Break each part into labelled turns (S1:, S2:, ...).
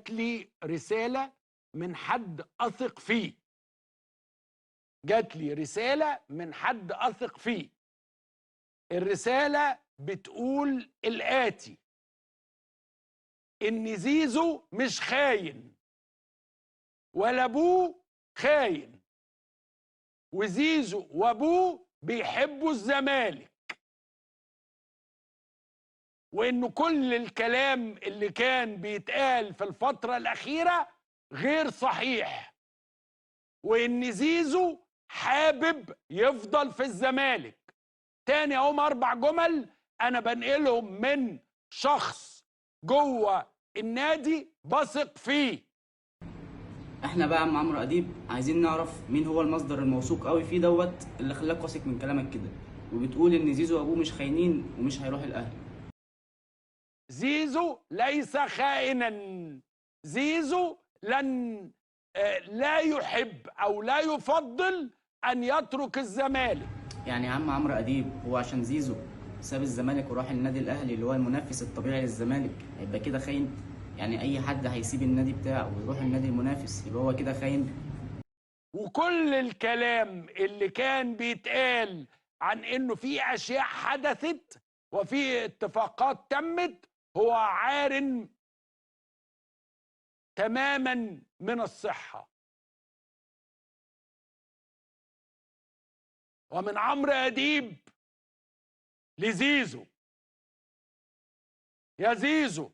S1: جات لي رسالة من حد أثق فيه. جات لي رسالة من حد أثق فيه. الرسالة بتقول الآتي: إن زيزو مش خاين ولا أبوه خاين، وزيزو وأبوه بيحبوا الزمالك، وإنه كل الكلام اللي كان بيتقال في الفترة الأخيرة غير صحيح، وإن زيزو حابب يفضل في الزمالك. تاني هم 4 جمل أنا بنقلهم من شخص جوه النادي بثق فيه.
S2: احنا بقى يا عم عمرو اديب عايزين نعرف مين هو المصدر الموثوق قوي فيه اللي خلاك واثق من كلامك كده وبتقول ان زيزو وابوه مش خاينين ومش هيروح الاهلي.
S1: زيزو ليس خائنا. زيزو لا يحب أو لا يفضل أن يترك الزمالك.
S2: يعني يا عم عمرو اديب هو عشان زيزو ساب الزمالك وراح النادي الاهلي اللي هو المنافس الطبيعي للزمالك هيبقى كده خاين؟ يعني اي حد هيسيب النادي بتاعه ويروح النادي المنافس يبقى هو كده خاين؟
S1: وكل الكلام اللي كان بيتقال عن انه في اشياء حدثت وفي اتفاقات تمت هو عار تماما من الصحة. ومن عمرو اديب لزيزو: يا زيزو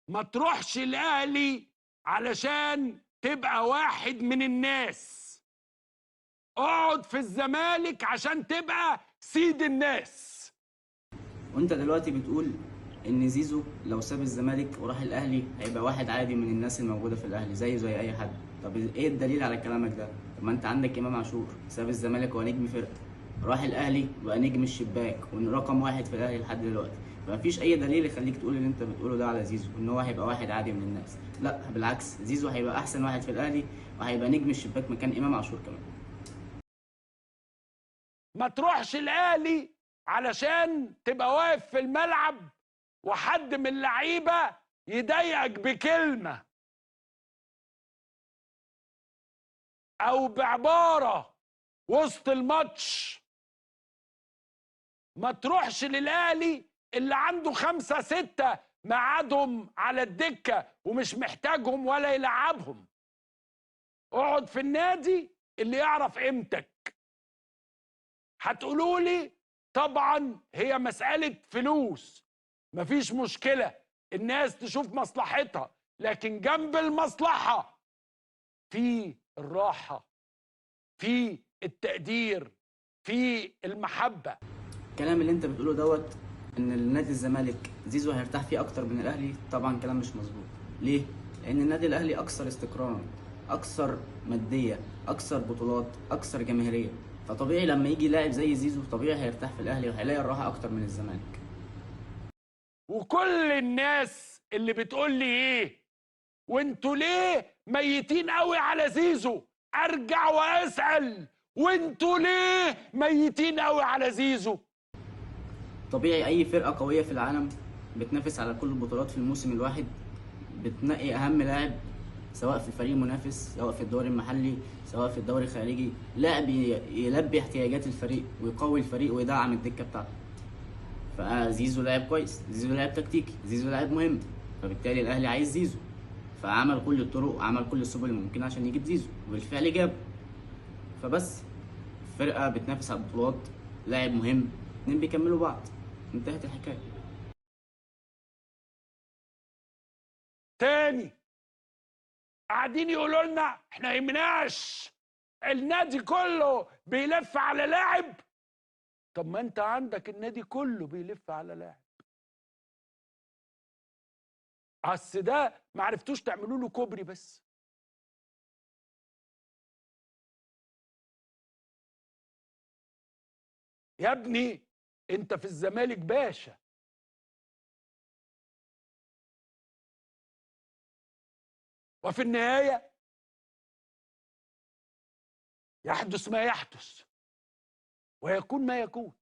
S1: ما تروحش الاهلي علشان تبقى واحد من الناس، اقعد في الزمالك عشان تبقى سيد الناس.
S2: وانت دلوقتي بتقول ان زيزو لو ساب الزمالك وراح الاهلي هيبقى واحد عادي من الناس الموجوده في الاهلي زيه زي اي حد. طب ايه الدليل على كلامك ده؟ طب ما انت عندك امام عاشور ساب الزمالك وهو نجم فرقه، راح الاهلي بقى نجم الشباك ورقم 1 في الاهلي لحد دلوقتي. فمفيش اي دليل يخليك تقول اللي انت بتقوله ده على زيزو ان هو هيبقى واحد عادي من الناس. لا بالعكس، زيزو هيبقى احسن واحد في الاهلي وهيبقى نجم الشباك مكان امام عاشور كمان.
S1: ما تروحش الاهلي علشان تبقى واقف في الملعب وحد من اللعيبه يضايقك بكلمه او بعباره وسط الماتش. ما تروحش للاهلي اللي عنده 5 6 ميعادهم على الدكه ومش محتاجهم ولا يلعبهم. اقعد في النادي اللي يعرف قيمتك. هتقولوا لي طبعا هي مسألة فلوس، مفيش مشكلة، الناس تشوف مصلحتها، لكن جنب المصلحة في الراحة، في التقدير، في المحبة.
S2: الكلام اللي انت بتقوله ان النادي الزمالك زيزو هيرتاح فيه اكتر من الاهلي طبعا كلام مش مظبوط. ليه؟ لان النادي الاهلي اكثر استقرارا، اكثر ماديه، اكثر بطولات، اكثر جماهيريه. فطبيعي لما يجي لاعب زي زيزو طبيعي هيرتاح في الاهلي وهيلاقي الراحه اكتر من الزمالك.
S1: وكل الناس اللي بتقول لي ايه وانتوا ليه ميتين قوي على زيزو، ارجع واسأل وانتوا ليه ميتين قوي على زيزو؟
S2: طبيعي اي فرقه قويه في العالم بتنافس على كل البطولات في الموسم الواحد بتنقي اهم لاعب سواء في الفريق المنافس سواء في الدوري المحلي سواء في الدوري الخارجي، لاعب يلبي احتياجات الفريق ويقوي الفريق ويدعم الدكه بتاعته. فزيزو لاعب كويس، زيزو لاعب تكتيكي، زيزو لاعب مهم، فبالتالي الاهلي عايز زيزو، فعمل كل الطرق وعمل كل السبل الممكنه عشان يجيب زيزو وبالفعل جابه. فبس فرقه بتنافس على البطولات، لاعب مهم، اتنين بيكملوا بعض، انتهت الحكايه.
S1: تاني قاعدين يقولوا لنا احنا يهمناش النادي كله بيلف على لاعب. طب ما انت عندك النادي كله بيلف على لاعب، اصل ده ما عرفتوش تعملوا له كوبري بس. يا ابني انت في الزمالك باشا، وفي النهايه يحدث ما يحدث ويكون ما يكون.